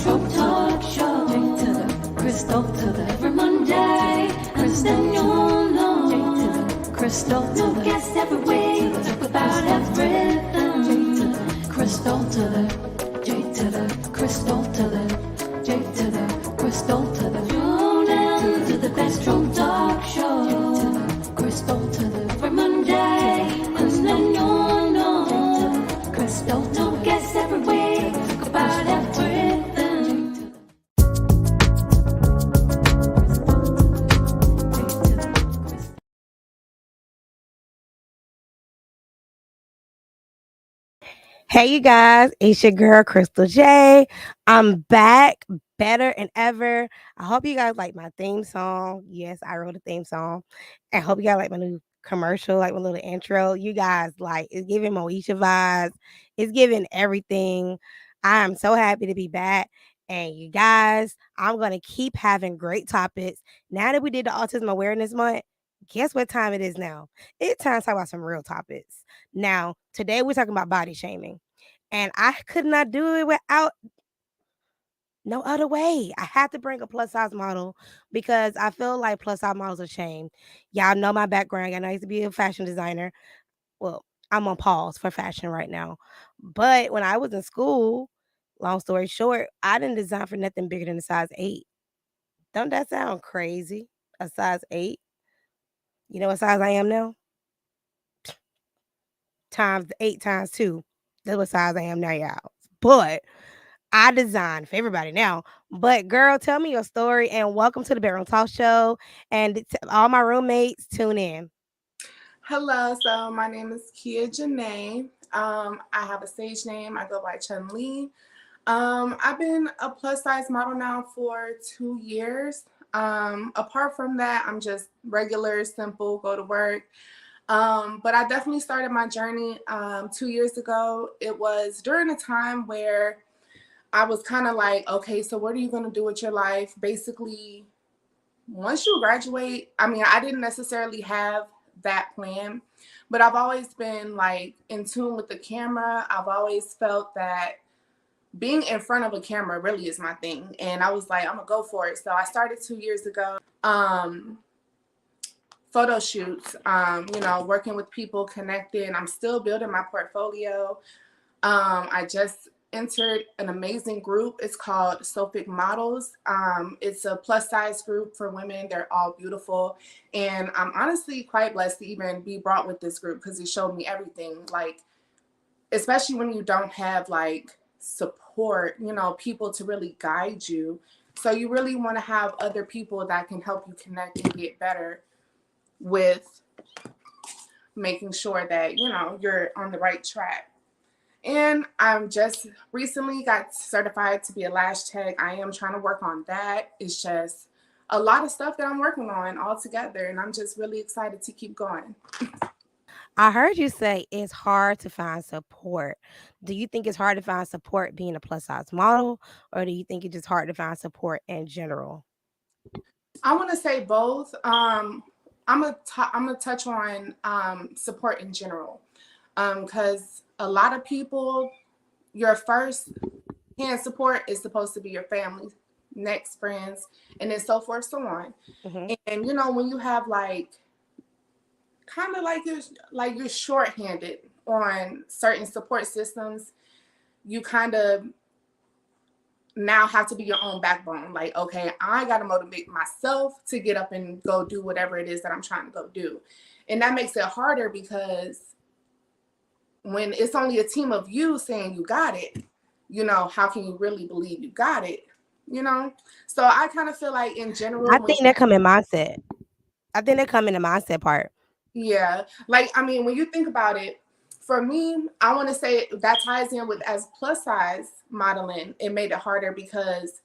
Crystal Talk Show. J to the Crystal to the every Monday. And then you'll know. J to the Crystal to the guest every week. Talk about everything. J to the Crystal to the J to the Crystal to the J to the Crystal to the. Tune in to the Crystal Talk Show. J to the Crystal to the every Monday. And then you'll know. Crystal to guest every week. Talk about everything. Hey, you guys, it's your girl, Crystal J. I'm back better than ever. I hope you guys like my theme song. Yes, I wrote a theme song. I hope you guys like my new commercial, like my little intro. You guys, like, it's giving Moesha vibes, it's giving everything. I am so happy to be back. And you guys, I'm going to keep having great topics. Now that we did the Autism Awareness Month, guess what time it is now? It's time to talk about some real topics. Now, today we're talking about body shaming. And I could not do it without no other way. I had to bring a plus size model because I feel like plus size models are shamed. Y'all know my background. Y'all know I used to be a fashion designer. Well, I'm on pause for fashion right now. But when I was in school, long story short, I didn't design for nothing bigger than a size 8. Don't that sound crazy? A size 8? You know what size I am now? Times 8 times 2. That's what size I am now, y'all. But I design for everybody now. But girl, tell me your story and welcome to the Bedroom Talk Show. And all my roommates, tune in. Hello, so my name is Kiya Janay. I have a stage name. I go by Chun Li. I've been a plus size model now for 2 years. Apart from that, I'm just regular, simple, go to work. But I definitely started my journey 2 years ago. It was during a time where I was kind of like, okay, so what are you going to do with your life? Basically, once you graduate, I mean, I didn't necessarily have that plan, but I've always been like in tune with the camera. I've always felt that being in front of a camera really is my thing. And I was like, I'm gonna go for it. So I started 2 years ago. Photo shoots, working with people, connecting. I'm still building my portfolio. I just entered an amazing group. It's called Sophic Models. It's a plus size group for women. They're all beautiful. And I'm honestly quite blessed to even be brought with this group because it showed me everything. Like, especially when you don't have like support, people to really guide you. So you really want to have other people that can help you connect and get better with making sure that, you're on the right track. And I'm just recently got certified to be a lash tech. I am trying to work on that. It's just a lot of stuff that I'm working on all together. And I'm just really excited to keep going. I heard you say it's hard to find support. Do you think it's hard to find support being a plus size model, or do you think it's just hard to find support in general? I want to say both. I'm gonna touch on support in general, because a lot of people, your first hand support is supposed to be your family, next friends, and then so forth, so on. Hmm. And when you have like kind of like you're shorthanded on certain support systems, you kind of now have to be your own backbone. Like, okay, I got to motivate myself to get up and go do whatever it is that I'm trying to go do. And that makes it harder because when it's only a team of you saying you got it, how can you really believe you got it? So I kind of feel like in I general, think that come in mindset. I think that come in the mindset part. yeah, like, I mean, when you think about it, for me, I want to say that ties in with as plus size modeling. It made it harder because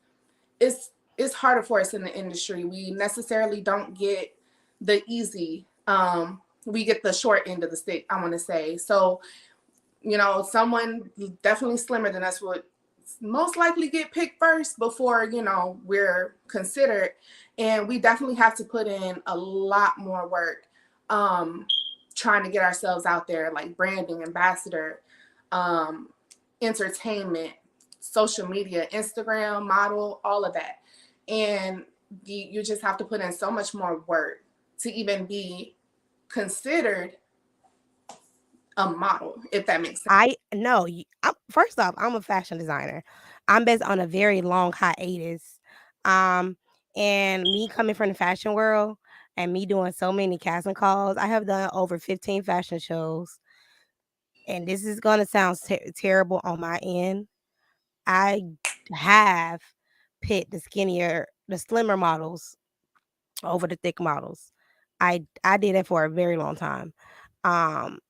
it's harder for us in the industry. We necessarily don't get the easy. We get the short end of the stick, I want to say. So, someone definitely slimmer than us would most likely get picked first before, we're considered. And we definitely have to put in a lot more work, trying to get ourselves out there, like branding, ambassador, entertainment, social media, Instagram, model, all of that. And you just have to put in so much more work to even be considered a model, if that makes sense. I no, first off, I'm a fashion designer. I'm based on a very long hiatus. Um, and me coming from the fashion world and me doing so many casting calls, I have done over 15 fashion shows. And this is gonna sound terrible on my end. I have picked the slimmer models over the thick models. I did that for a very long time. Um,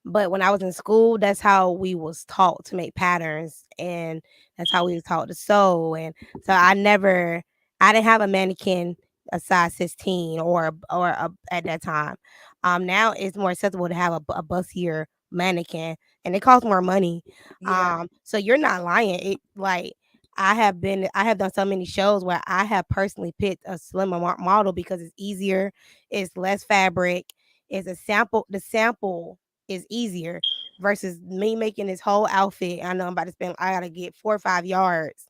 But when I was in school, that's how we was taught to make patterns, and that's how we was taught to sew. And so I didn't have a mannequin a size 16 at that time. Now it's more acceptable to have a bustier mannequin, and it costs more money. Yeah. So you're not lying. It like I have done so many shows where I have personally picked a slimmer model because it's easier, it's less fabric, it's a sample. The sample is easier versus me making this whole outfit. I know I'm about to spend, I gotta get 4 or 5 yards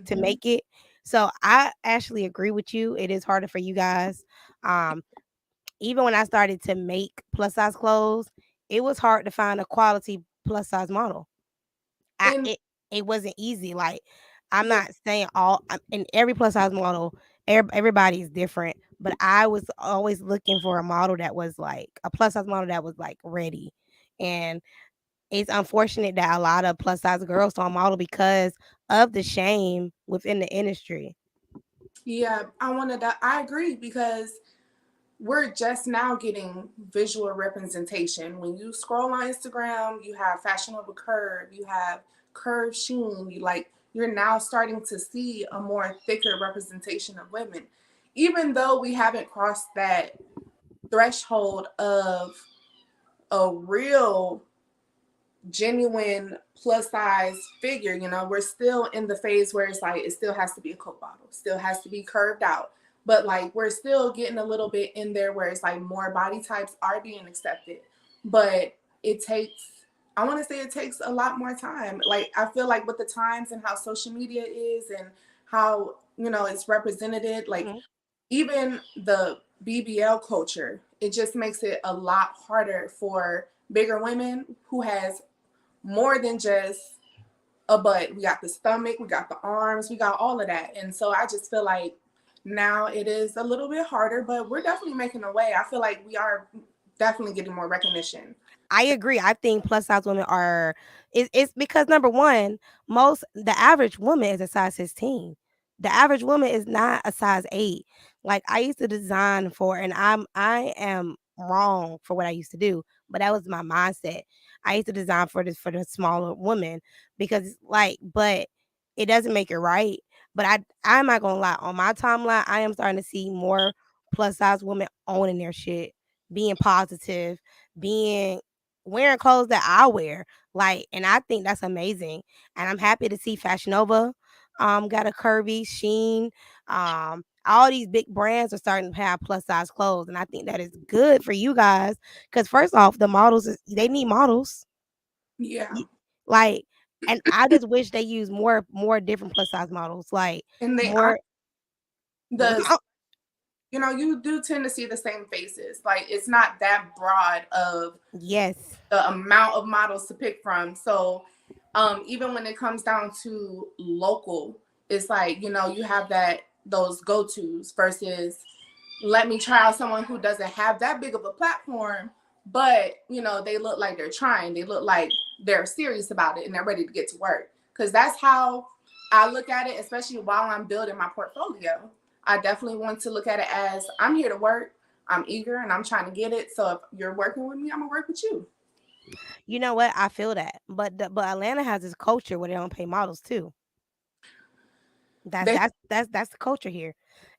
to Hmm. make it. So I actually agree with you. It is harder for you guys. Um, Even when I started to make plus size clothes, it was hard to find a quality plus size model. I And it wasn't easy. Like I'm yeah, not saying in every plus size model, everybody is different. But I was always looking for a model that was like a plus size model that was like ready. And it's unfortunate that a lot of plus size girls don't model because of the shame within the industry. yeah, I agree because we're just now getting visual representation. When you scroll on Instagram, you have Fashion Over Curve, you have Curve Sheen. You're now starting to see a more thicker representation of women, even though we haven't crossed that threshold of a real genuine plus size figure. We're still in the phase where it's like it still has to be a Coke bottle, still has to be curved out. But like we're still getting a little bit in there where it's like more body types are being accepted. But it takes, I want to say it takes a lot more time. Like I feel like with the times and how social media is and how, it's represented, like Mhm. even the BBL culture, it just makes it a lot harder for bigger women who has more than just a butt. We got the stomach, we got the arms, we got all of that. And so I just feel like now it is a little bit harder, but we're definitely making a way. I feel like we are definitely getting more recognition. I agree. I think plus size women are it's because number one, the average woman is a size 16. The average woman is not a size 8. Like I used to design for, and I am wrong for what I used to do, but that was my mindset. I used to design for the smaller woman because but it doesn't make it right. But I'm not gonna lie, on my timeline, I am starting to see more plus size women owning their shit, being positive, being wearing clothes that I wear. Like, and I think that's amazing. And I'm happy to see Fashion Nova got a curvy Sheen. All these big brands are starting to have plus size clothes. And I think that is good for you guys. Cause first off, they need models. Yeah. Y- Like, and I just wish they use more different plus size models. Like And they are more the you do tend to see the same faces. Like it's not that broad of yes. the amount of models to pick from. So even when it comes down to local, it's like, you have those go-tos versus let me try out someone who doesn't have that big of a platform, but they look like they're trying. They look like they're serious about it and they're ready to get to work. Because that's how I look at it, especially while I'm building my portfolio. I definitely want to look at it as I'm here to work. I'm eager and I'm trying to get it. So if you're working with me, I'm gonna work with you. You know what? I feel that. But Atlanta has this culture where they don't pay models too. That's They that's that's that's the culture here.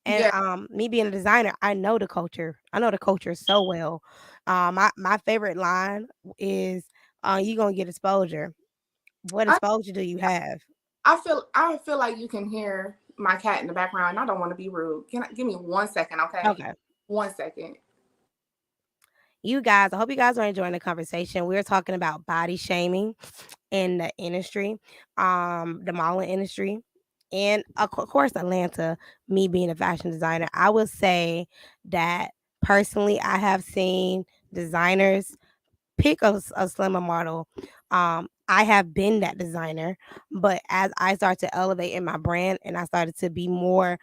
And Yeah, me being a designer, I know the culture. I know the culture so well. My favorite line is you gonna get exposure. What I exposure do you have? I feel like you can hear my cat in the background. I don't want to be rude. Give me 1 second, okay? Okay. 1 second. You guys, I hope you guys are enjoying the conversation. We're talking about body shaming in the industry, the modeling industry, and of course, Atlanta. Me being a fashion designer, I would say that personally, I have seen designers pick a slimmer model. I have been that designer, but as I start to elevate in my brand and I started to be more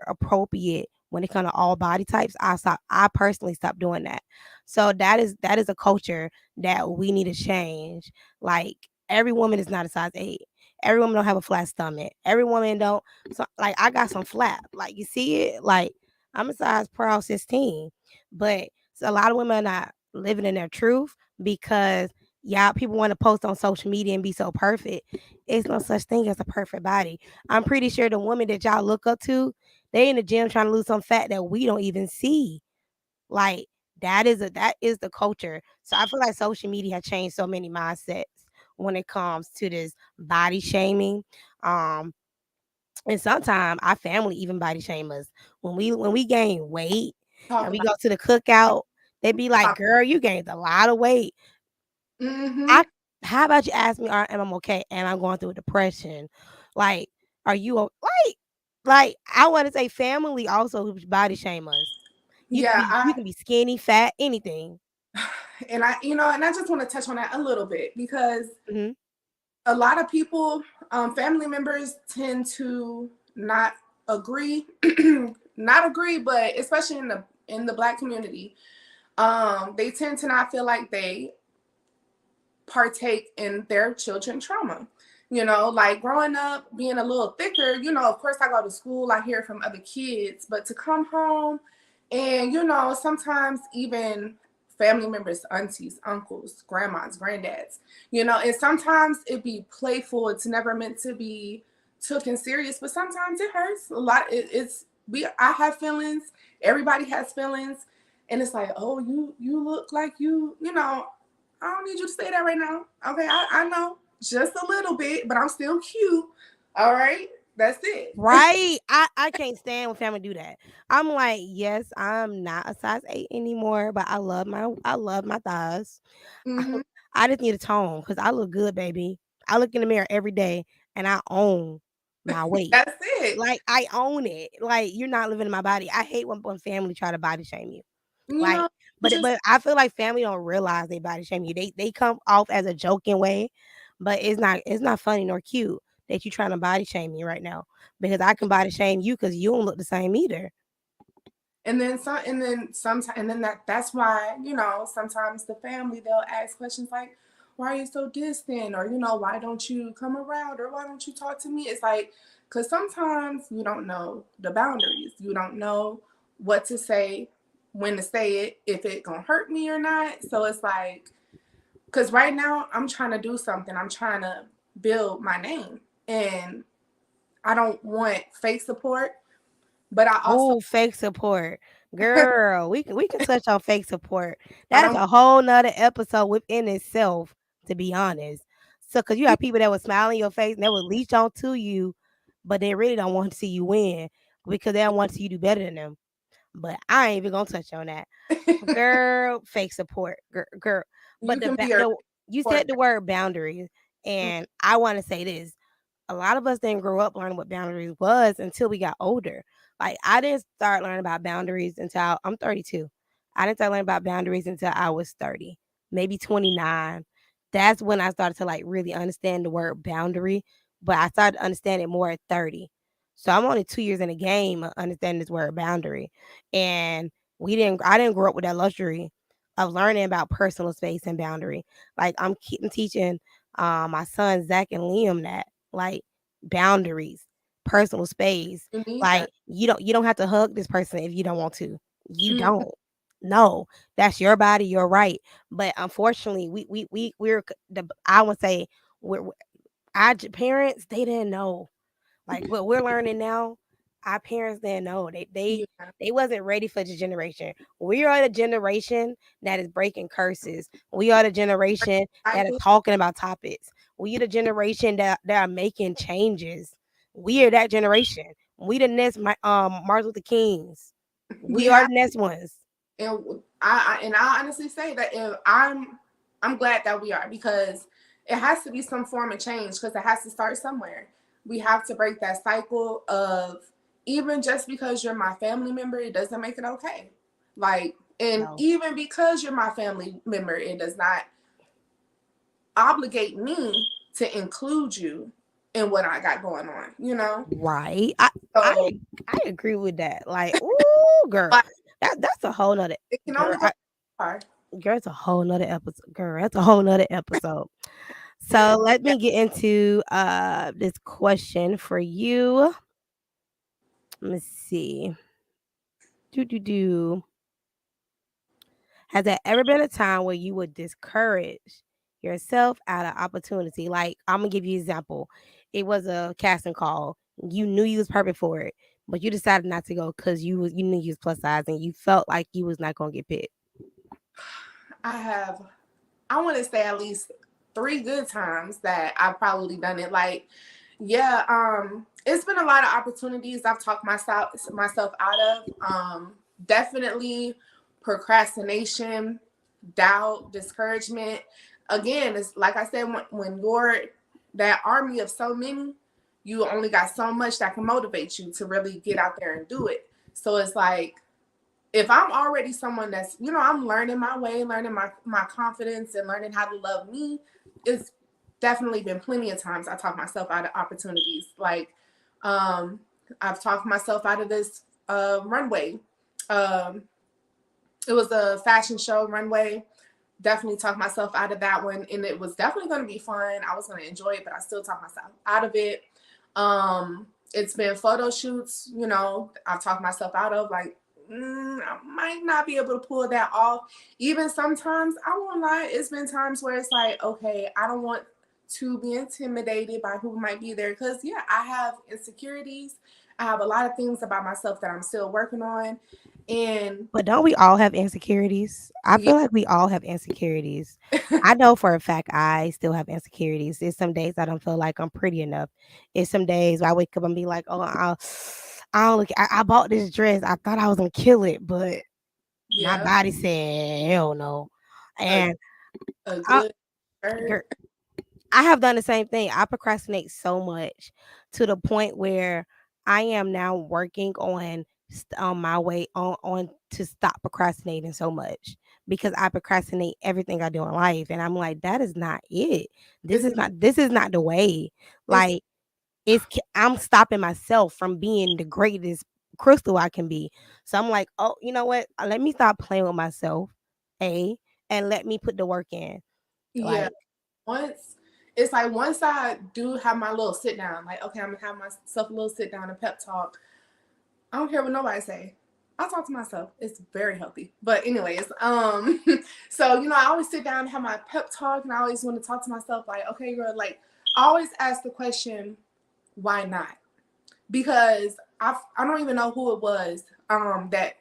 appropriate when it comes to all body types, I personally stopped doing that. So that is a culture that we need to change. Like every woman is not a size 8. Every woman don't have a flat stomach. Every woman don't, so like I got some flat. Like you see it, like I'm a size proud 16. But so a lot of women are not living in their truth because y'all people want to post on social media and be so perfect. It's no such thing as a perfect body. I'm pretty sure the woman that y'all look up to, they in the gym trying to lose some fat that we don't even see. Like that is the culture. So I feel like social media has changed so many mindsets when it comes to this body shaming. Um and sometimes our family even body shame us when we gain weight Talk and we about go to the cookout. They be like, talk. "Girl, you gained a lot of weight." Mm-hmm. I How about you ask me, am I okay? And I'm going through a depression. Like, are you like I want to say family also body shame us. You can Yeah, be skinny, fat, anything. and I just want to touch on that a little bit because Hmm. a lot of people, family members tend to not agree, not agree, but especially in the Black community, they tend to not feel like they partake in their children trauma. Like growing up, being a little thicker, of course I go to school, I hear from other kids, but to come home and, sometimes even family members, aunties, uncles, grandmas, granddads, and sometimes it be playful. It's never meant to be taken serious, but sometimes it hurts a lot. I have feelings. Everybody has feelings. And it's like, oh, you look like I don't need you to say that right now. Okay, I know just a little bit, but I'm still cute. All right, that's it. Right? I can't stand when family do that. I'm like, yes, I'm not a size 8 anymore, but I love my thighs. Hmm. I just need a tone because I look good, baby. I look in the mirror every day and I own my weight. That's it. Like I own it. Like you're not living in my body. I hate when family try to body shame you. You Like, know, but just but I feel like family don't realize they body shame you. They come off as a joking way, but it's not funny nor cute that you trying to body shame me right now because I can body shame you because you don't look the same either. and then that's why sometimes the family they'll ask questions like, "Why are you so distant?" or "Why don't you come around?" or "Why don't you talk to me?" It's like because sometimes you don't know the boundaries. You don't know what to say, when to say it, if it gonna hurt me or not. So it's like because right now I'm trying to do something. I'm trying to build my name, and I don't want fake support, but I also Oh, fake support. Girl, we can touch on fake support. I That's don't. a whole nother episode within itself, to be honest. So cause you have people that will smile in your face and they will leech on to you, but they really don't want to see you win because they don't want to see you do better than them. But I ain't even gonna touch on that. Girl, fake support. Girl. You But can be a you support. said the word boundaries, and I want to say this: a lot of us didn't grow up learning what boundaries was until we got older. Like I didn't start learning about boundaries until I'm 32. I didn't start learning about boundaries until I was 30, maybe 29. That's when I started to like really understand the word boundary. But I started to understand it more at 30. So I'm only 2 years in the game of understanding this word boundary. And I didn't grow up with that luxury of learning about personal space and boundary. Like I'm teaching my son Zach and Liam that like boundaries, personal space. You need Like that. you don't have to hug this person if you don't want to. You Mhm. don't. No, that's your body, your right. But unfortunately, the I would say parents they didn't know like what we're learning now. Our parents didn't know Yeah. they wasn't ready for this generation. We are the generation that is breaking curses. We are the generation that are Cycle. talking about topics. We are the generation that are making changes. We are that generation. We the next Martin Luther Kings. We We are have the next ones. and And I honestly say that if I'm glad that we are, because it has to be some form of change, because it has to start somewhere. We have to break that cycle of, even just because you're my family member, it doesn't make it okay. Like, and No. even because you're my family member, it does not obligate me to include you in what I got going on, you know? Right. I So, I agree with that. Like, ooh, girl, like, that's a whole nother it can girl. only go far. Girl, it's a whole nother episode. Girl, that's a whole nother episode. So let Yeah. me get into this question for you. Let me see. Do. Has there ever been a time where you would discourage yourself out of opportunity? Like, I'm gonna give you an example. It was a casting call. You knew you was perfect for it, but you decided not to go because you knew you was plus size and you felt like you was not gonna get picked. I have, I want to say at least 3 good times that I've probably done it. Like, yeah, it's been a lot of opportunities I've talked myself out of. Definitely procrastination, doubt, discouragement. Again, it's like I said, when you're that army of so many, you only got so much that can motivate you to really get out there and do it. So it's like, if I'm already someone that's, I'm learning my way, learning my confidence and learning how to love me, it's definitely been plenty of times I talk myself out of opportunities. Like, um, I've talked myself out of this runway. Um, it was a fashion show runway. Definitely talked myself out of that one. And it was definitely going to be fun. I was going to enjoy it, but I still talked myself out of it. It's been photo shoots, I've talked myself out of, like, I might not be able to pull that off. Even sometimes, I won't lie, it's been times where it's like, okay, I don't want to be intimidated by who might be there. Because, yeah, I have insecurities. I have a lot of things about myself that I'm still working on. And But don't we all have insecurities? I yeah, feel like we all have insecurities. I know for a fact I still have insecurities. There's some days I don't feel like I'm pretty enough. It's some days I wake up and be like, oh, I don't look. I bought this dress. I thought I was gonna kill it, but my yeah, body said hell no. a, And a I, good shirt. girl, I have done the same thing. I procrastinate so much to the point where I am now working on my way on to stop procrastinating so much because I procrastinate everything I do in life, and I'm like, that is not it. It's This is not the way. it's Like, I'm stopping myself from being the greatest crystal I can be. So I'm like, oh, you know what? Let me stop playing with myself, a, and let me put the work in. yeah. Like, Once it's like, once I do have my little sit down, like, okay, I'm gonna have myself a little sit down and pep talk. I don't care what nobody say. I talk to myself. It's very healthy. But anyways, so I always sit down and have my pep talk, and I always want to talk to myself like, okay, girl, like, I always ask the question, why not? Because I don't even know who it was that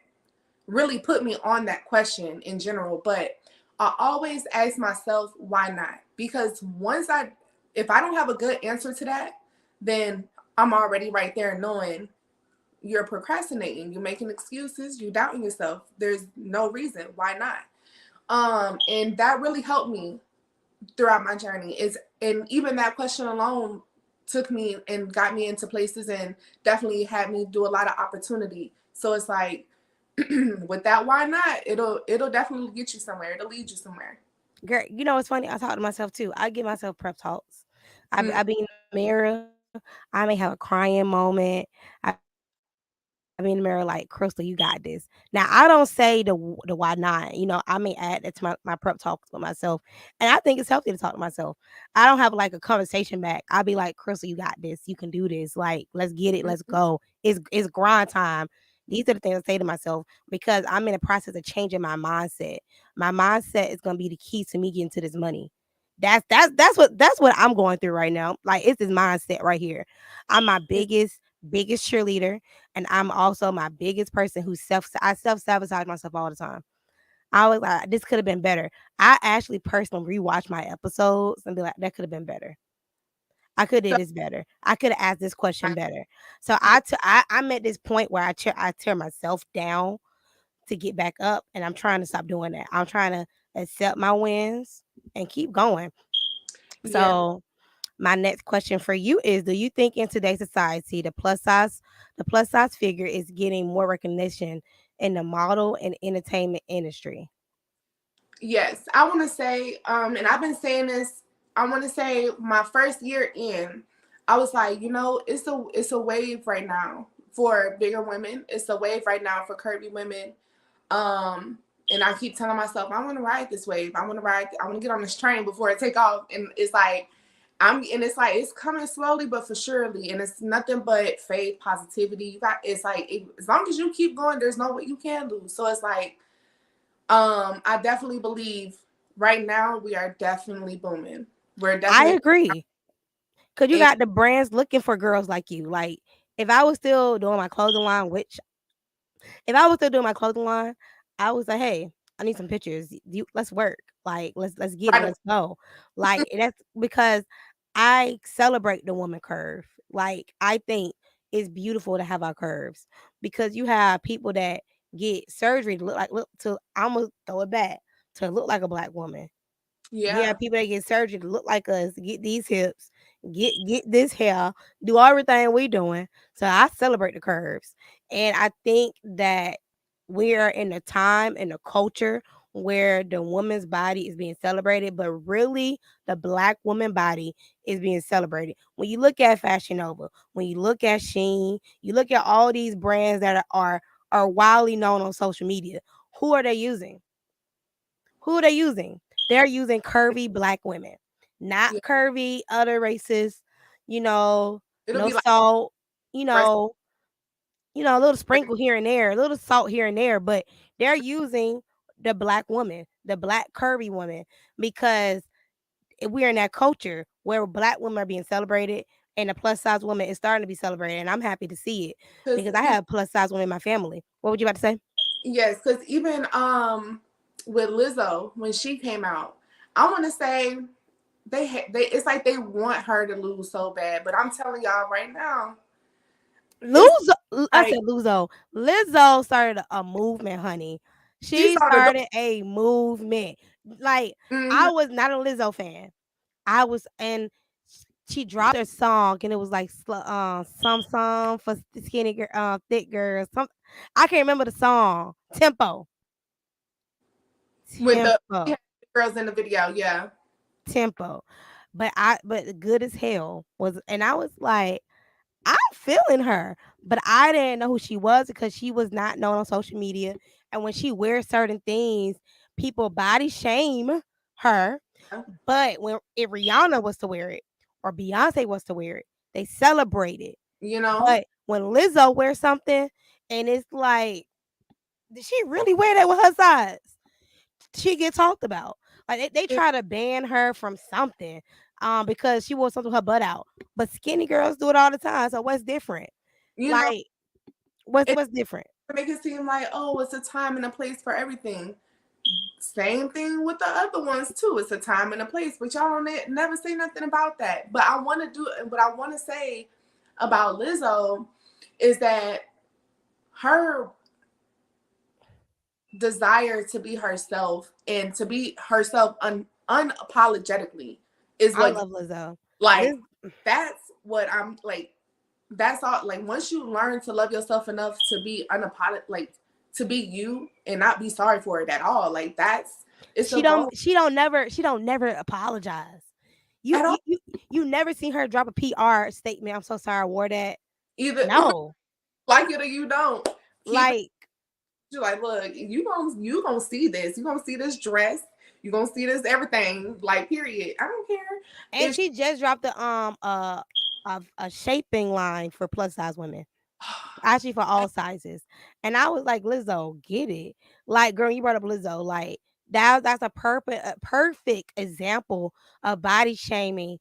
really put me on that question in general, but I always ask myself, why not? Because if I don't have a good answer to that, then I'm already right there knowing you're procrastinating, you're making excuses, you're doubting yourself. There's no reason. Why not? And that really helped me throughout my journey. And even that question alone took me and got me into places and definitely had me do a lot of opportunity. So it's like, with that, why not? It'll definitely get you somewhere. It'll lead you somewhere. girl, it's funny. I talk to myself too. I give myself prep talks. Mm, I be in the mirror. I may have a crying moment. I be in the mirror like, Crystal, you got this. Now I don't say the why not. I may add that to my prep talks with myself, and I think it's healthy to talk to myself. I don't have like a conversation back. I'll be like, Crystal, you got this. You can do this. Like, let's get it. Let's go. It's grind time. These are the things I say to myself because I'm in the process of changing my mindset. My mindset is gonna be the key to me getting to this money. That's what I'm going through right now. Like, it's this mindset right here. I'm my biggest cheerleader, and I'm also my biggest person who I self sabotage myself all the time. I was like, this could have been better. I actually personally rewatch my episodes and be like, that could have been better. I could have so, did this better. I could have asked this question like, better. So yeah, I'm at this point where I tear myself down to get back up, and I'm trying to stop doing that. I'm trying to accept my wins and keep going. Yeah. So my next question for you is, do you think in today's society the plus size figure is getting more recognition in the model and entertainment industry? Yes, I want to say, and I've been saying this. I want to say my first year in, I was like, it's a wave right now for bigger women. It's a wave right now for curvy women. Um, and I keep telling myself, I want to ride this wave. I want to ride. I want to get on this train before it take off. And it's like, and it's like it's coming slowly but for surely, and it's nothing but faith, positivity. It's like as long as you keep going, there's no way you can lose. So it's like I definitely believe right now we are definitely booming. We're I definitely agree. Cause you and got the brands looking for girls like you. Like if I was still doing my clothing line, which if I was still doing my clothing line, I was like, hey, I need some pictures. Let's work. Like let's get it. right away. Let's go. Like that's because I celebrate the woman curve. Like I think it's beautiful to have our curves because you have people that get surgery to look to I'm gonna throw it back to look like a black woman. You Yeah, have people that get surgery to look like us, get these hips, get this hair, do everything we doing. So I celebrate the curves. And I think that we're in a time in a culture where the woman's body is being celebrated, but really the black woman body is being celebrated. When you look at Fashion Nova, when you look at Sheen, you look at all these brands that are widely known on social media. Who are they using? Who are they using? They're using curvy black women, not yeah. curvy other races, you know, It'll no be like salt, you breast. know, a little sprinkle here and there, a little salt here and there, but they're using the black woman, the black curvy woman, because we're in that culture where black women are being celebrated and the plus size woman is starting to be celebrated. And I'm happy to see it Because because I have plus size women in my family. What would you about to say? yes, because even with Lizzo when she came out, I want to say they it's like they want her to lose so bad, but I'm telling y'all right now, it's I like said Luzo. Lizzo started a movement, honey. she She started. started a movement. Like I Mhm, was not a Lizzo fan. I was, and she dropped her song, and it was like some song for skinny girl, thick girls. Some I can't remember the song. with the Tempo, girls in the video, yeah. tempo. But good as hell was, and I was like, I'm feeling her, but I didn't know who she was because she was not known on social media. And when she wears certain things, people body shame her. But when if Rihanna was to wear it or Beyonce was to wear it, they celebrate it. You know, But when Lizzo wears something and it's like, did she really wear that with her size? She gets talked about. Like they try to ban her from something because she wore something with her butt out. But skinny girls do it all the time. So what's different? you know, Like what's it what's different? make it seem like, oh, it's a time and a place for everything. Same thing with the other ones too. It's a time and a place, but y'all don't never say nothing about that. But I want to do it. What I want to say about Lizzo is that her desire to be herself and to be herself unapologetically is I what love Lizzo. like Liz, that's what I'm like that's all like once you learn to love yourself enough to be like to be you and not be sorry for it at all, like that's it's a bold she don't never apologize. You at you all you you never seen her drop a PR statement. I'm so sorry I wore that. either. No. Like it or you don't keep it. Like, You're like, look, you gonna see this, you gonna see this dress, you gonna see this everything, like period. I don't care and if she just dropped a shaping line for plus size women. Actually for all sizes. And I was like, Lizzo, get it. Like, girl, you brought up Lizzo. Like, that's a perfect example of body shaming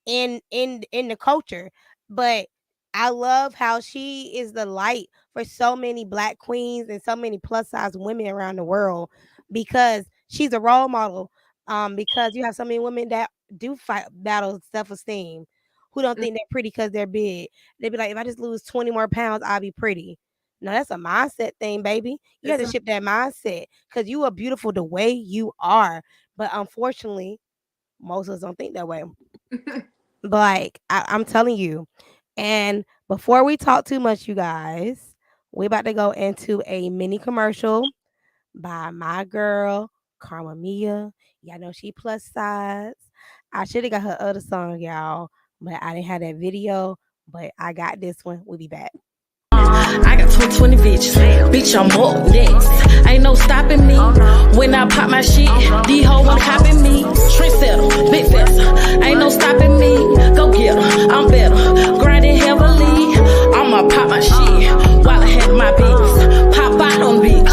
in the culture. But I love how she is the light for so many black queens and so many plus size women around the world because she's a role model. Because you have so many women that do fight battle self-esteem who don't think they're pretty because they're big. They'd be like, if I just lose 20 more pounds, I'll be pretty. No, that's a mindset thing, baby. You have It's to shift that mindset because you are beautiful the way you are. But unfortunately, most of us don't think that way. But like I'm telling you, and before we talk too much, you guys, we about to go into a mini commercial by my girl Karma Mia. Y'all know she plus size. I should have got her other song, y'all, but I didn't have that video. But I got this one. We'll be back. I got 20 bitches, bitch, I'm up next. Ain't no stopping me. When I pop my shit, these hoes wanna copy me. Trendsetter, big festa, ain't no stopping me. Go get her, I'm better, grinding heavily. I'ma pop my shit while I had my bitch. Pop out on the beach,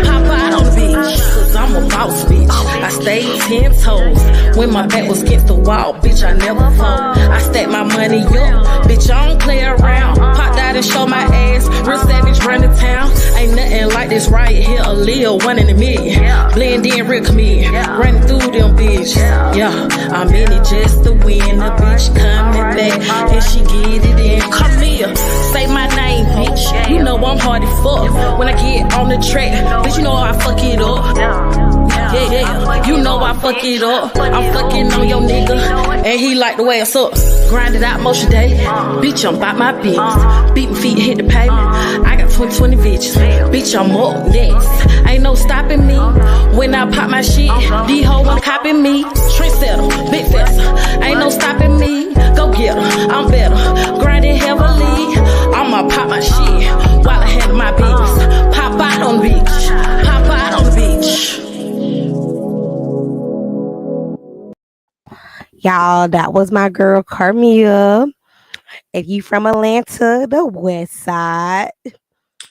pop out on the beach. Cause I'm a boss, bitch. I stayed 10 toes. When my back was against the wall, bitch, I never fold. I stack my money up, bitch, I don't play around. Pop out and show my ass, real savage run the town. Ain't nothing like this right here, a Leo, 1 in a million. Blend in real comedian, running through them bitches. Yeah, I'm in it just to win. The bitch coming back, and she get it in. Come here, say my name, bitch. You know I'm hard as fuck. When I get on the track, bitch, you know I fuck it up. Yeah, you know I fuck it up. I'm fucking on your nigga, and he like the way it's up. Grind it out motion day, bitch, I'm by my bitch. Beating feet, hit the pavement. I got 20 bitches, bitch, I'm up next. Ain't no stopping me. When I pop my shit, these hoes wanna copy me. Trendsetter, big festa, ain't no stopping me. Go get her, I'm better, grinding heavily. I'ma pop my shit while I had my bitch. Pop out on the beach, pop out on the beach. Y'all, that was my girl Carmia. If you from Atlanta, the West Side,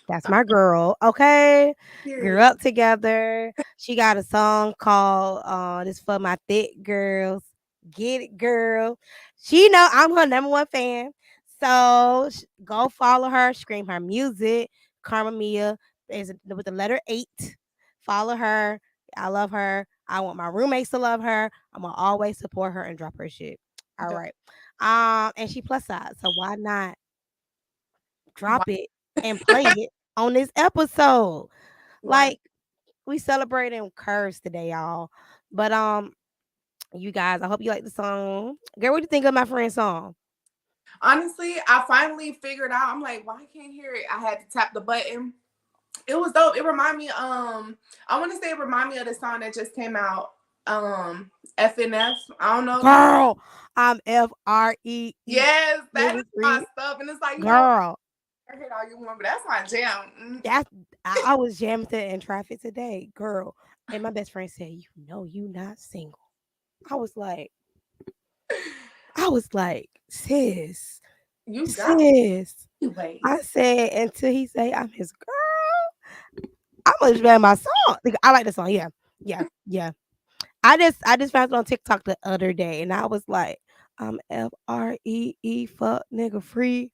that's my girl. Okay, grew up together. She got a song called "This for My Thick Girls." Get it, girl. She know I'm her number one fan. So go follow her, stream her music. Karma Mia is with the letter 8. Follow her. I love her. I want my roommates to love her. I'm gonna always support her and drop her shit. All right. And she plus size, so why not drop it and play it on this episode? Like we celebrating curves today, y'all. But you guys, I hope you like the song. Girl, what do you think of my friend's song? Honestly, I finally figured out. I'm like, why I can't hear it? I had to tap the button. It was dope. It reminded me. I want to say it reminded me of the song that just came out. FNF. I don't know. Girl, I'm FREE. Yes, that is my stuff, and it's like, girl, I hate all you want, but that's my jam. That's I was jamming in traffic today, girl. And my best friend said, "You know, you not single." I was like, sis, You got sis. anyway. I said until he say I'm his girl, I'm gonna jam my song. I like the song. Yeah. I just found it on TikTok the other day, and I was like, I'm FREE fuck nigga free.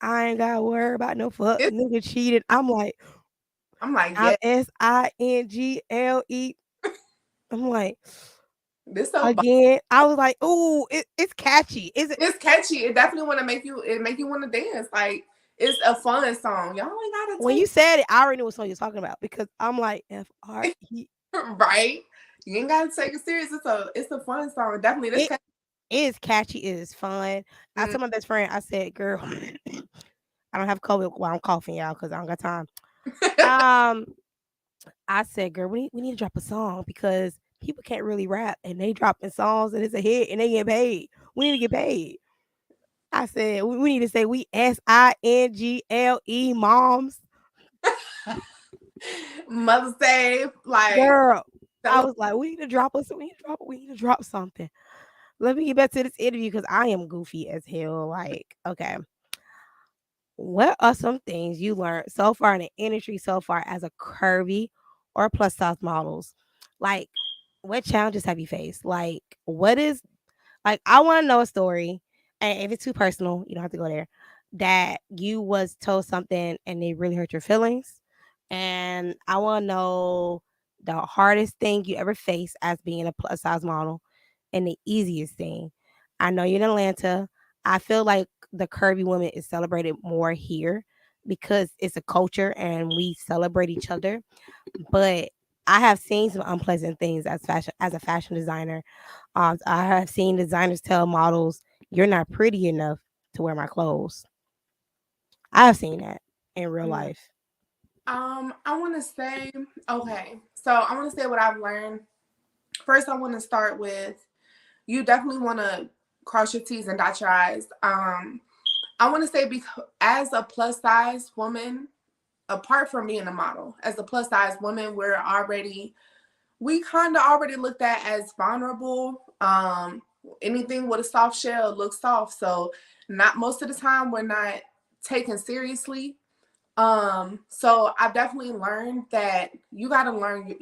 I ain't gotta worry about no fuck nigga cheated. I'm like, yeah. SINGLE. I'm like, this so again. I was like, ooh, it's catchy. It's catchy. It definitely want to make you. It make you want to dance. Like it's a fun song. Y'all ain't gotta. When you said it, I already knew what song you're talking about because I'm like FRE. Right. You ain't gotta take it serious. It's a fun song. Definitely. This it is catchy. It is fun. I told my best friend, I said, girl, I don't have COVID while I'm coughing, y'all, because I don't got time. I said, girl, we need to drop a song because people can't really rap and they dropping songs and it's a hit and they get paid. We need to get paid. I said, we need to say we SINGLE moms. Mother's Day, like girl. I was like, we need to drop something. Let me get back to this interview because I am goofy as hell. Like, okay. What are some things you learned so far in the industry so far as a curvy or plus size models? Like, what challenges have you faced? Like, I want to know a story. And if it's too personal, you don't have to go there. That you was told something and it really hurt your feelings. And I want to know the hardest thing you ever faced as being a plus size model and the easiest thing. I know you're in Atlanta. I feel like the curvy woman is celebrated more here because it's a culture and we celebrate each other. But I have seen some unpleasant things as a fashion designer. I have seen designers tell models, "You're not pretty enough to wear my clothes." I have seen that in real Mm. life. I want to say, okay, so I want to say what I've learned. First, I want to start with you definitely want to cross your T's and dot your I's. I want to say because as a plus size woman, apart from being a model, as a plus size woman, we kind of already looked at as vulnerable. Anything with a soft shell looks soft, so not most of the time we're not taken seriously. So I've definitely learned that you gotta learn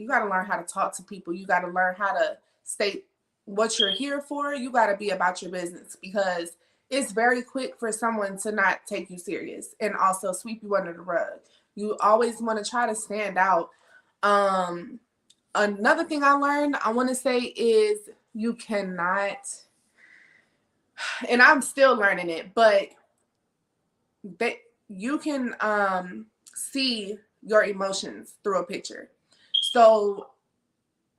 how to talk to people. You gotta learn how to state what you're here for. You gotta be about your business because it's very quick for someone to not take you serious and also sweep you under the rug. You always want to try to stand out. Um, Another thing I learned, I want to say, is you cannot, and I'm still learning it, but that you can see your emotions through a picture. So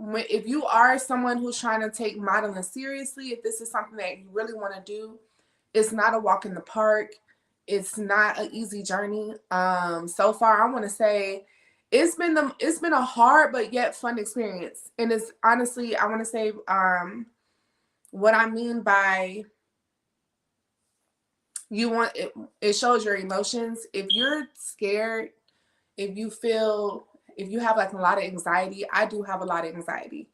if you are someone who's trying to take modeling seriously, if this is something that you really want to do, it's not a walk in the park. It's not an easy journey. So far, I want to say it's been a hard but yet fun experience, and it's honestly I want to say what I mean by you want it, it shows your emotions. If you're scared, if you feel, if you have like a lot of anxiety, I do have a lot of anxiety.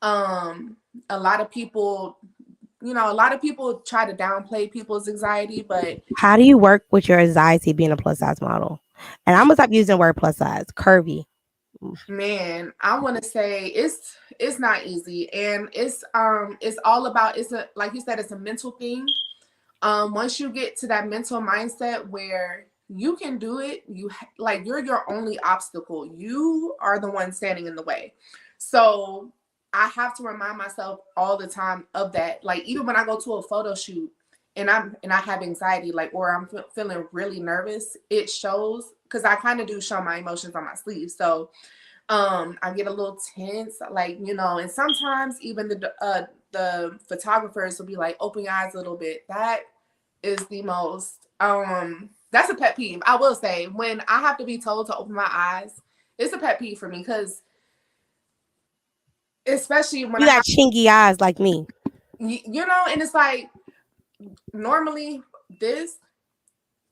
um a lot of people, a lot of people try to downplay people's anxiety, but How do you work with your anxiety being a plus size model? And I'm gonna stop using the word plus size, curvy. man, I want to say it's not easy, and it's all about, it's a, like you said, it's a mental thing. Once you get to that mental mindset where you can do it, like you're your only obstacle. You are the one standing in the way. So I have to remind myself all the time of that. Like even when I go to a photo shoot and I have anxiety, like, or I'm feeling really nervous, it shows because I kind of do show my emotions on my sleeve. So I get a little tense, like, and sometimes even the photographers will be like, open your eyes a little bit. That is the most that's a pet peeve. I will say when I have to be told to open my eyes, it's a pet peeve for me because especially when You I got have, chinky eyes like me. and it's like normally this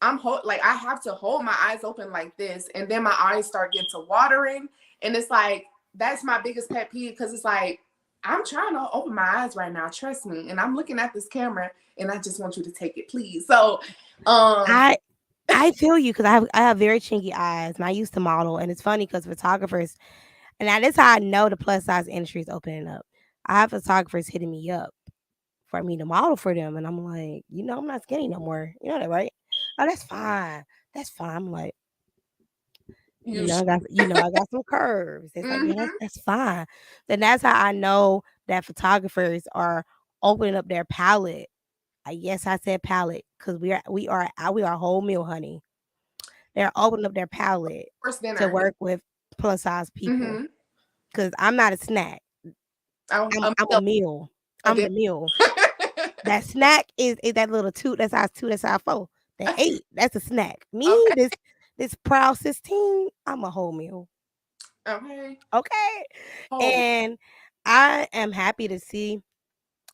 like I have to hold my eyes open like this, and then my eyes start getting to watering, and it's like that's my biggest pet peeve because it's like I'm trying to open my eyes right now, trust me, and I'm looking at this camera, and I just want you to take it, please. So, um, I I feel you because I have very chinky eyes, and I used to model, and it's funny because photographers, and that is how I know the plus size industry is opening up. I have photographers hitting me up for me to model for them, and I'm like, I'm not skinny no more. You know that, right? Oh, that's fine. That's fine. I'm like, you, I got some curves. It's like, yeah, that's mm-hmm. that's fine. Then that's how I know that photographers are opening up their palette. Yes, I said palette because we are a whole meal, honey. They're opening up their palette First to dinner. work with plus size people Mm-hmm. because I'm not a snack. I'm a Meal, meal. a I'm dinner. the meal. That snack is that little two. That's size two. That's size four. That eight. That's a snack. Me, Okay. this proud 16. I'm a whole meal. Okay. Okay, Hold. and I am happy to see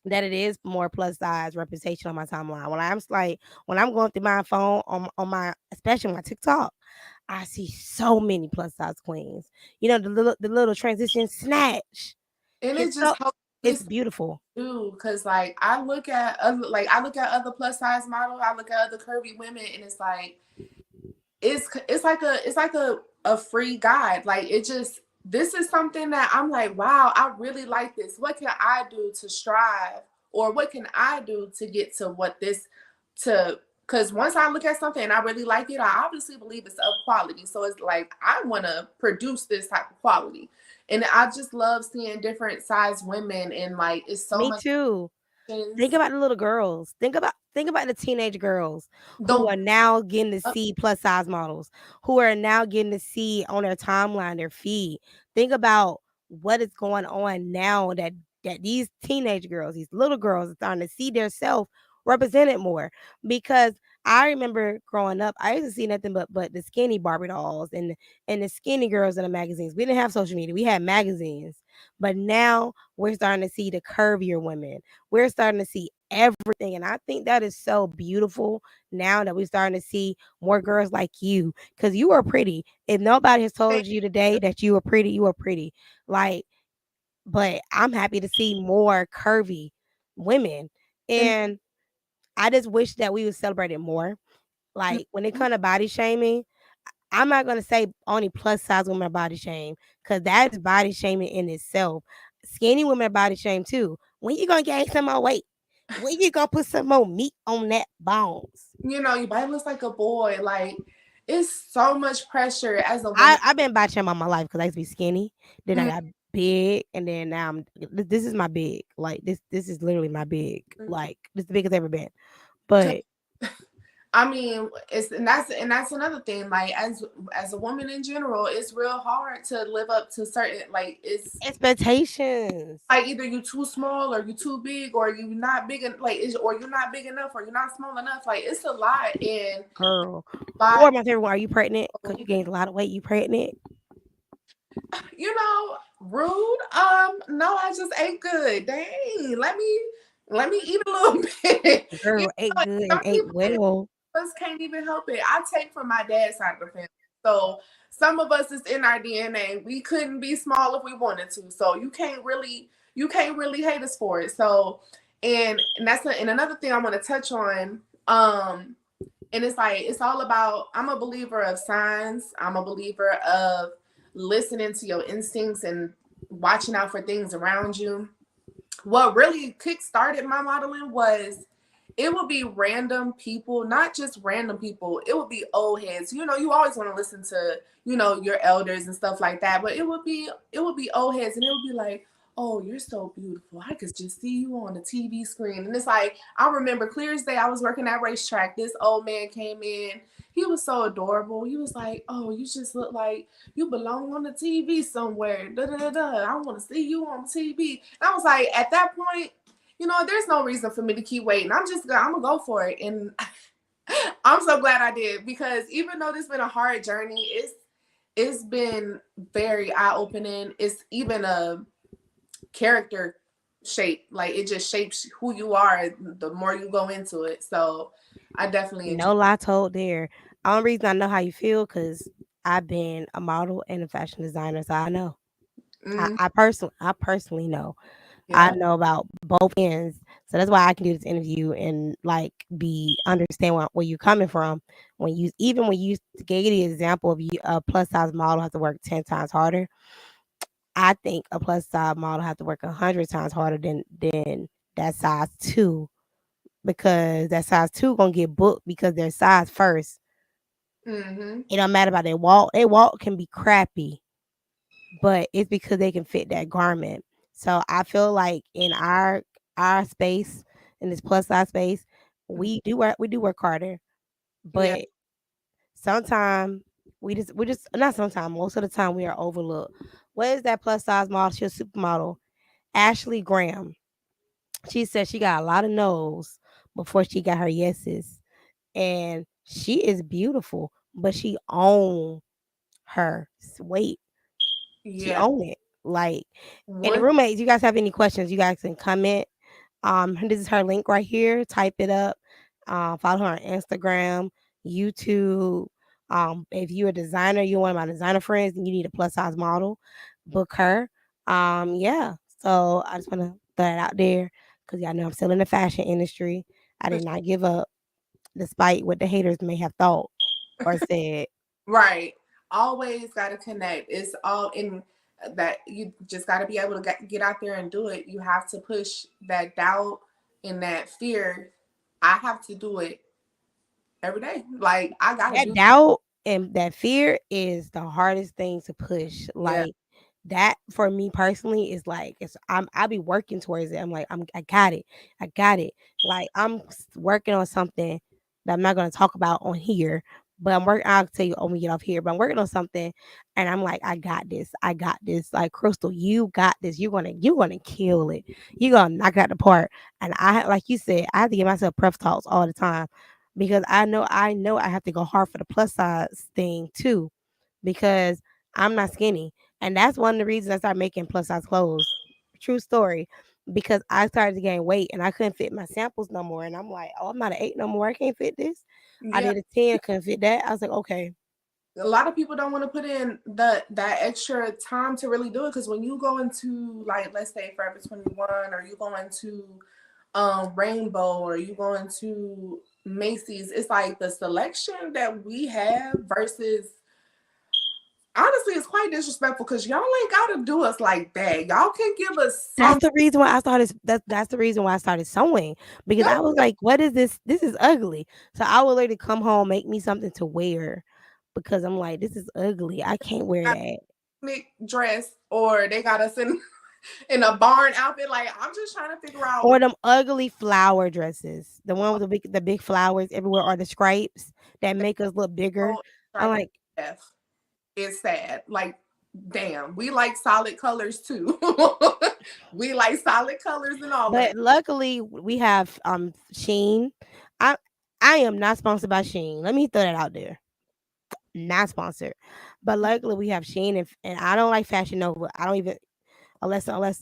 that it is more plus size representation on my timeline. When I'm going through my phone on my especially my TikTok, I see so many plus size queens. The little transition snatch. And it It's just so helps me it's beautiful. too, because like I look at other plus size models, I look at other curvy women, and it's like it's like a free guide. Like it just this is something that I'm like, wow, I really like this. What can I do to strive, or what can I do to get to what this to? Because once I look at something and I really like it, I obviously believe it's of quality. So it's like I want to produce this type of quality, and I just love seeing different size women, and like it's so Me much. too. Think about the little girls. Think about the teenage girls who The are now getting to see plus size models, who are now getting to see on their timeline, their feed. Think about what is going on now that these teenage girls, these little girls are starting to see their self represented more. Because I remember growing up, I used to see nothing but the skinny Barbie dolls and the skinny girls in the magazines. We didn't have social media. We had magazines. But now we're starting to see the curvier women. We're starting to see everything. And I think that is so beautiful now that we're starting to see more girls like you because you are pretty. If nobody has thank told you today that you are pretty, you are pretty. Like, but I'm happy to see more curvy women. and And I just wish that we would celebrate it more. Like, when it comes to body shaming, I'm not gonna say only plus size women are body shame because that is body shaming in itself. Skinny women are body shame too. When you gonna gain some more weight? When you gonna put some more meat on that bones? your body looks like a boy. Like it's so much pressure as a woman. I've been body shaming all my life because I used to be skinny. Then I Mm, got big, and then now this is my big. Like this is literally my big. mm. Like this is the biggest it's ever been. But I mean, and that's another thing. Like as a woman in general, it's real hard to live up to certain like it's expectations, like either you too small or you too big or you not big and like or you're not big enough or you're not small enough. Like it's a lot and girl. lot. Or my favorite one: are you pregnant? Because you gained a lot of weight. You pregnant? Rude. No, I just ate good. Dang, let me eat a little bit. Girl, ate Like, good and some ate people well. us can't even help it. I take from my dad's side of the family. So some of us is in our DNA. We couldn't be small if we wanted to. So you can't really hate us for it. So and and another thing I want to touch on. And it's like it's all about I'm a believer of signs. I'm a believer of listening to your instincts and watching out for things around you. What really kick-started my modeling was it would be random people, not just random people. It would be old heads. You always want to listen to, your elders and stuff like that. But it would be old heads and it would be like, oh, you're so beautiful. I could just see you on the TV screen. And it's like, I remember clear as day, I was working at racetrack. This old man came in. He was so adorable. He was like, oh, you just look like you belong on the TV somewhere. Da, da, da, da. I want to see you on TV. And I was like, at that point, there's no reason for me to keep waiting. I'm gonna go for it. And I'm so glad I did because even though this has been a hard journey, it's been very eye-opening. It's even a character shape. Like it just shapes who you are the more you go into it. So I definitely enjoy No lie told there. Only reason I know how you feel because I've been a model and a fashion designer, so I know. it. Mm, I personally know. I yeah. know about both ends. So that's why I can do this interview and like be understand where you're coming from. When you gave the example of a plus size model has to work 10 times harder. I think a plus size model has to work 100 times harder than that size two because that size two gonna get booked because their size first. Mm-hmm. It don't matter about their walk. Their walk can be crappy, but it's because they can fit that garment. So I feel like in our space, in this plus size space, we do work harder, Yeah. but sometimes we just not sometimes most of the time we are overlooked. What is that plus size model? She's a supermodel, Ashley Graham. She said she got a lot of no's before she got her yeses, and she is beautiful, but she own her weight. She Yeah. own it. Like, and the One. roommates, you guys have any questions, you guys can comment. This is her link right here. Type it up. Follow her on Instagram, YouTube. If you're a designer, you're one of my designer friends, and you need a plus size model, book her. Yeah. So I just want to throw that out there because y'all know I'm still in the fashion industry. I did not give up, despite what the haters may have thought or said. Right. Always got to connect. It's all in that you just got to be able to get out there and do it. You have to push that doubt and that fear. I have to do it every day. Like I got to That do. doubt and that fear is the hardest thing to push. Yeah. Like that for me personally is like I'll be working towards it. I'm like I got it. I got it. Like working on something that I'm not gonna talk about on here, but I'm working. I'll tell you when we get off here. But I'm working on something, and I'm like I got this. I got this. Like Crystal, you got this. You're gonna kill it. You're gonna knock it out the park. And I like you said, I have to give myself prep talks all the time because I know I have to go hard for the plus size thing too because I'm not skinny. And that's one of the reasons I started making plus size clothes. True story. Because I started to gain weight and I couldn't fit my samples no more. And I'm like, oh, I'm not an 8 no more. I can't fit this. I Yeah. did a 10, couldn't fit that. I was like, okay. A lot of people don't want to put in that extra time to really do it because when you go into like let's say Forever 21 or you go into Rainbow or you go into Macy's, it's like the selection that we have versus honestly it's quite disrespectful because y'all ain't gotta do us like that. Y'all can give us That's some. the reason why I started. That's the reason why I started sewing because I was like, "What is this? This is ugly." So I would literally come home, make me something to wear because I'm like, "This is ugly. I can't wear that." Dress or they got us in a barn outfit. Like I'm just trying to figure out Or them ugly flower dresses, the one with the big flowers everywhere, or the stripes that make us look bigger. what I'm type of like, F is sad. Like, damn, we like solid colors too. We like solid colors and all of but that. luckily we have Sheen. I I am not sponsored by Sheen. Let me throw that out there. Not sponsored, but luckily we have Sheen and I don't like Fashion Nova. I don't even unless somebody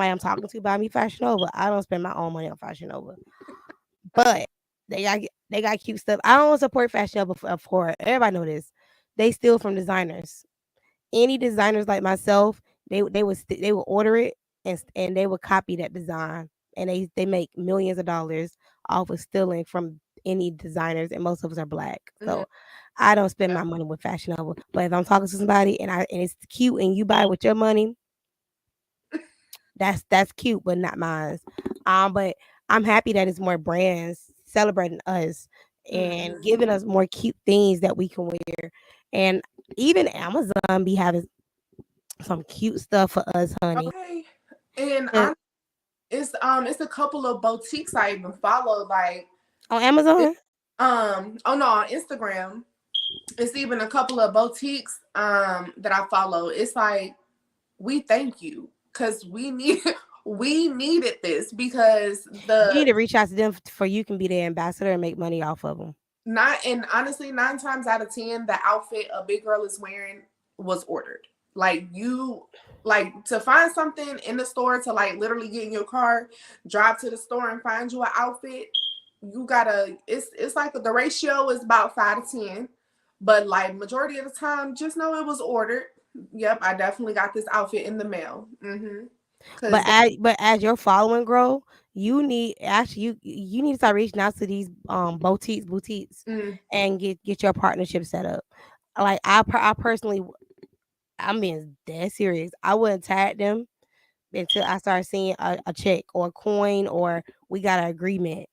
I'm talking to buy me Fashion Nova. I don't spend my own money on Fashion Nova. But they got cute stuff. I don't support Fashion Nova for everybody know this. They steal from designers. Any designers like myself, they would order it and they would copy that design and they make millions of dollars off of stealing from any designers and most of us are black. Mhm. So I don't spend my money with Fashion Nova. But if I'm talking to somebody and it's cute and you buy it with your money, that's cute, but not mine. But I'm happy that it's more brands celebrating us and Mhm. giving us more cute things that we can wear. And even Amazon be having some cute stuff for us, honey. Okay. And 'Cause it's a couple of boutiques I even follow. Like on it, Amazon, oh no, on Instagram, it's even a couple of boutiques that I follow. It's like we thank you because we need we needed this because you need the to reach out to them for you can be their ambassador and make money off of them. not and honestly 9 times out of 10 the outfit a big girl is wearing was ordered. Like you like to find something in the store to like literally get in your car, drive to the store and find you an outfit. You gotta it's like the ratio is about 5 to 10, but like majority of the time just know it was ordered. Yep, I definitely got this outfit in the mail. But Because as your following grow, you need actually you need to start reaching out to these boutiques mm, and get your partnership set up. Like I personally, I'm being dead serious. I wouldn't tag them until I start seeing a check or a coin or we got an agreement.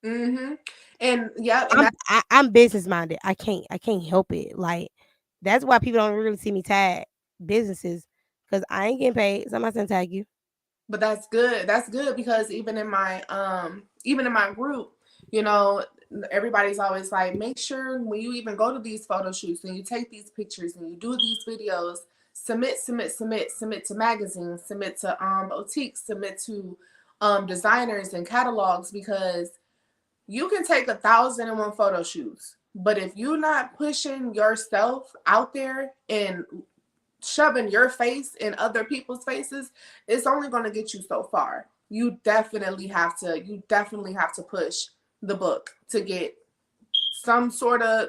mm-hmm. And yeah, and that I'm business minded. I can't help it. Like that's why people don't really see me tag businesses because I ain't getting paid. Somebody's gonna tag you. but that's good. That's good because even in my group, you know, everybody's always like, make sure when you even go to these photo shoots and you take these pictures and you do these videos, submit to magazines, submit to boutiques, submit to designers and catalogs because you can take 1,001 photo shoots, but if you're not pushing yourself out there and shoving your face in other people's faces, it's only going to get you so far. You definitely have to push the book to get some sort of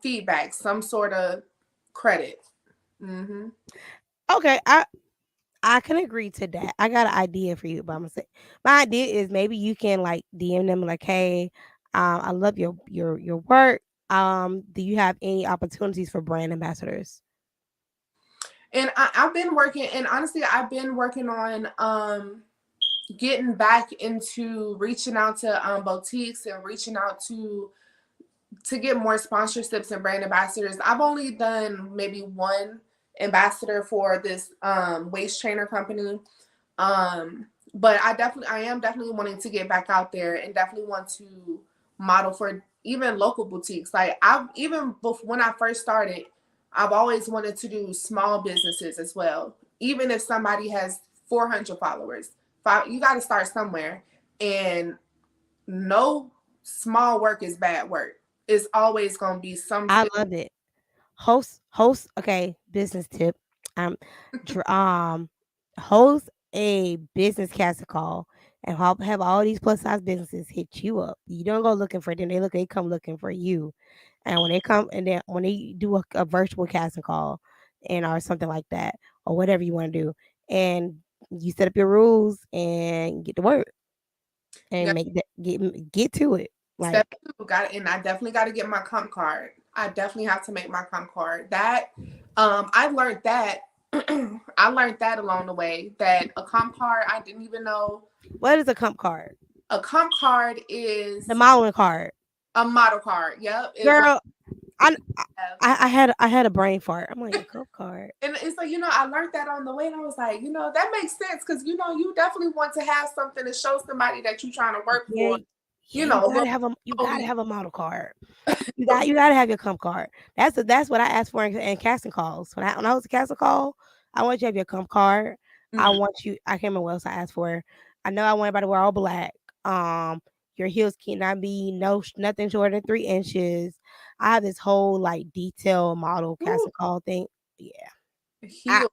feedback, some sort of credit. Hmm. Okay, I can agree to that. I got an idea for you, but I'm gonna say my idea is maybe you can like DM them like, hey, I love your work. Do you have any opportunities for brand ambassadors? And I've been working, and honestly, I've been working on getting back into reaching out to boutiques and reaching out to get more sponsorships and brand ambassadors. I've only done maybe one ambassador for this waist trainer company. But I am definitely wanting to get back out there and definitely want to model for even local boutiques. Like when I first started, I've always wanted to do small businesses as well. Even if somebody has 400 followers, you got to start somewhere. And no small work is bad work. It's always going to be I something. love it. Host. Okay, business tip. Um, host a business casting call and have all these plus size businesses hit you up. You don't go looking for them; they come looking for you. And when they come, and then when they do a virtual casting call, and or something like that, or whatever you want to do, and you set up your rules and get to work and Yeah, make that get to it. step Like, two, and I definitely got to get my comp card. I definitely have to make my comp card. That I learned that I learned that along the way, that a comp card, I didn't even know. what is a comp card? A comp card The is modeling card, a model card. Yep, it will girl. I have. I had a brain fart. I'm like, a comp card. And it's like, I learned that on the way, and I was like, that makes sense, because you definitely want to have something to show somebody that you're trying to work Yeah, for. yeah. A little, You oh, gotta have a model card. You gotta have your comp card. That's what I asked for in casting calls. When I was a casting call, I want you to have your comp card. I mhm. want you. I can't remember what else I asked for. I know I want everybody to wear all black. Um, your heels cannot be nothing shorter than 3 inches. I have this whole like detail model Ooh, casting call thing. Yeah, I heel.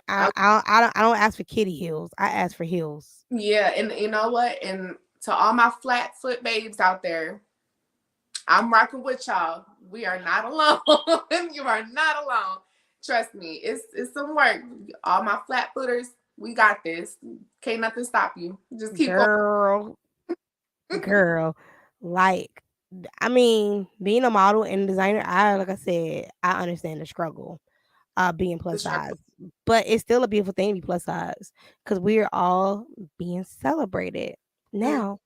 I don't ask for kitty heels. I ask for heels. Yeah, and you know what? And to all my flat foot babes out there, I'm rocking with y'all. We are not alone. You are not alone. Trust me, it's some work. All my flat footers, we got this. Can't nothing stop you. Just keep going. Girl, girl, like I mean, being a model and designer, like I said, I understand the struggle being The plus struggle. size, but it's still a beautiful thing to be plus size because we're all being celebrated. Mm. Now,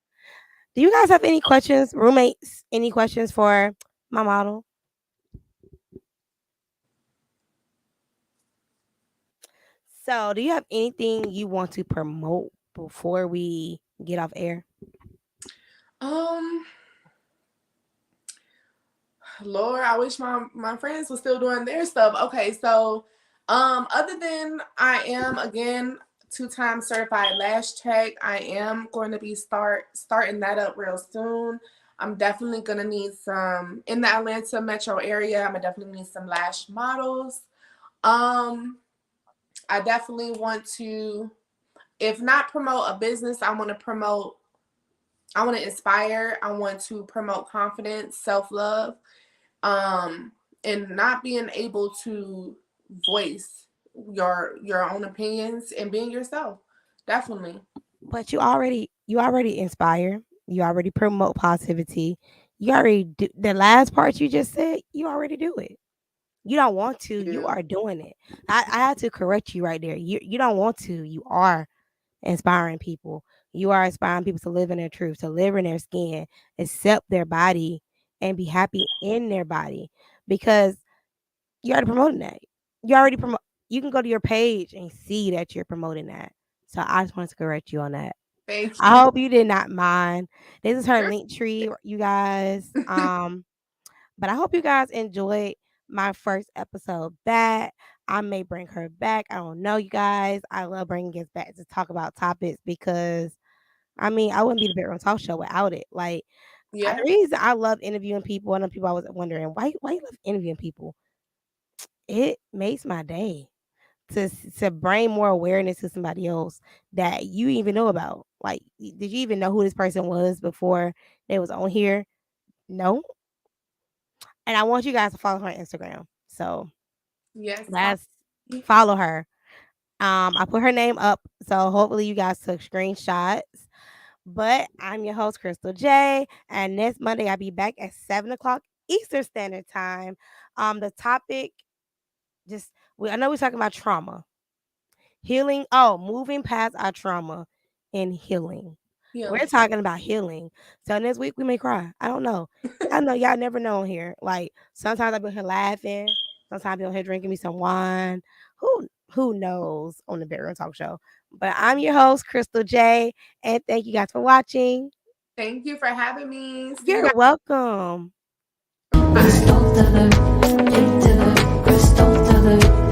do you guys have any questions, roommates? Any questions for my model? So, do you have anything you want to promote before we get off air? Um, Lord, I wish my friends were still doing their stuff. Okay, so other than I am again 2 time certified lash tech, I am going to be starting that up real soon. I'm definitely gonna need some in the Atlanta metro area. I'm gonna definitely need some lash models. Um, I definitely want to, if not promote a business, I want to inspire. I want to promote confidence, self-love, um, and not being able to voice your own opinions and being yourself. Definitely. But you already inspire. You already promote positivity. You already do the last part you just said. You already do it. You don't want to. You You. are doing it. I had to correct you right there. You don't want to. You are inspiring people. You are inspiring people to live in their truth, to live in their skin, accept their body, and be happy in their body. Because you already promoting that. You already promote. You can go to your page and see that you're promoting that. So I just wanted to correct you on that. Thank I you. hope you did not mind. This is her link tree, you guys. But I hope you guys enjoyed my first episode back. I may bring her back. I don't know, you guys. I love bringing guests back to talk about topics because I mean, I wouldn't be the Bedroom Talk Show without it. Like, Yeah. the reason I love interviewing people, and people I was wondering why you love interviewing people. It makes my day to bring more awareness to somebody else that you even know about. Like, did you even know who this person was before they was on here? No. And I want you guys to follow her on Instagram. So Yes. let's follow her. I put her name up, so hopefully you guys took screenshots. But I'm your host, Crystal J, and next Monday I'll be back at 7 o'clock Eastern Standard Time. The topic, I know we're talking about trauma, healing. Oh, moving past our trauma and healing. We're Healing. talking about healing. So next week we may cry. I don't know. I know y'all never know here. Like sometimes I'll be here laughing. Sometimes be on here drinking me some wine. Who knows on the Bedroom Talk Show? But I'm your host, Crystal J, and thank you guys for watching. Thank you for having me. See you You're guys. welcome. Crystal to the J to the crystal to the